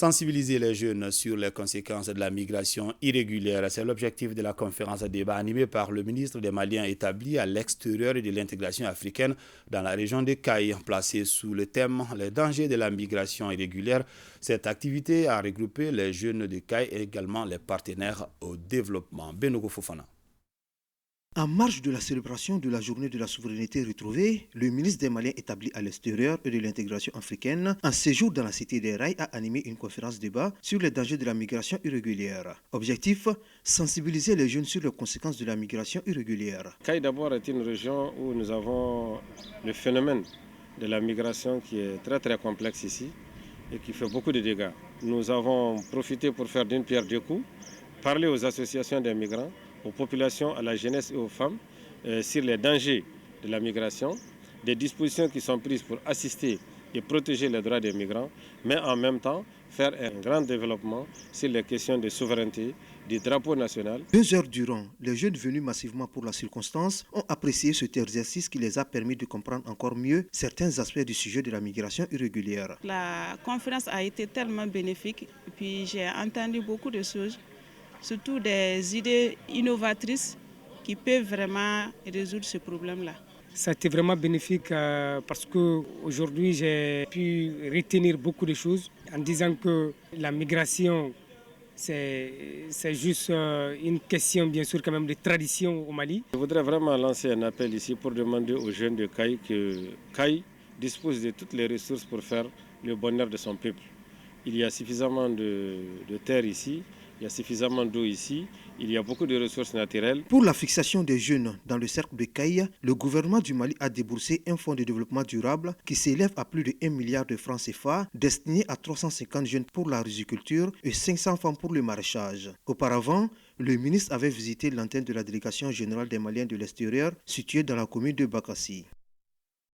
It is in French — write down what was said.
Sensibiliser les jeunes sur les conséquences de la migration irrégulière, c'est l'objectif de la conférence de débat animée par le ministre des Maliens établi à l'extérieur de l'intégration africaine dans la région de Caille, placée sous le thème « Les dangers de la migration irrégulière ». Cette activité a regroupé les jeunes de Caille et également les partenaires au développement. Benogo Fofana. En marge de la célébration de la journée de la souveraineté retrouvée, le ministre des Maliens établi à l'extérieur et de l'intégration africaine, en séjour dans la cité des Rails, a animé une conférence débat sur les dangers de la migration irrégulière. Objectif, sensibiliser les jeunes sur les conséquences de la migration irrégulière. Caille d'abord est une région où nous avons le phénomène de la migration qui est très complexe ici et qui fait beaucoup de dégâts. Nous avons profité pour faire d'une pierre deux coups, parler aux associations des migrants, aux populations, à la jeunesse et aux femmes sur les dangers de la migration, des dispositions qui sont prises pour assister et protéger les droits des migrants, mais en même temps faire un grand développement sur les questions de souveraineté, du drapeau national. 2 heures durant, les jeunes venus massivement pour la circonstance ont apprécié cet exercice qui les a permis de comprendre encore mieux certains aspects du sujet de la migration irrégulière. La conférence a été tellement bénéfique et puis j'ai entendu beaucoup de choses, surtout des idées innovatrices qui peuvent vraiment résoudre ce problème-là. Ça a été vraiment bénéfique parce qu'aujourd'hui j'ai pu retenir beaucoup de choses en disant que la migration c'est juste une question bien sûr quand même de tradition au Mali. Je voudrais vraiment lancer un appel ici pour demander aux jeunes de Caille que Caille dispose de toutes les ressources pour faire le bonheur de son peuple. Il y a suffisamment de terre ici. Il y a suffisamment d'eau ici, il y a beaucoup de ressources naturelles. Pour la fixation des jeunes dans le cercle de Caille, le gouvernement du Mali a déboursé un fonds de développement durable qui s'élève à plus de 1 milliard de francs CFA destiné à 350 jeunes pour la riziculture et 500 femmes pour le maraîchage. Auparavant, le ministre avait visité l'antenne de la délégation générale des Maliens de l'extérieur située dans la commune de Bakassi.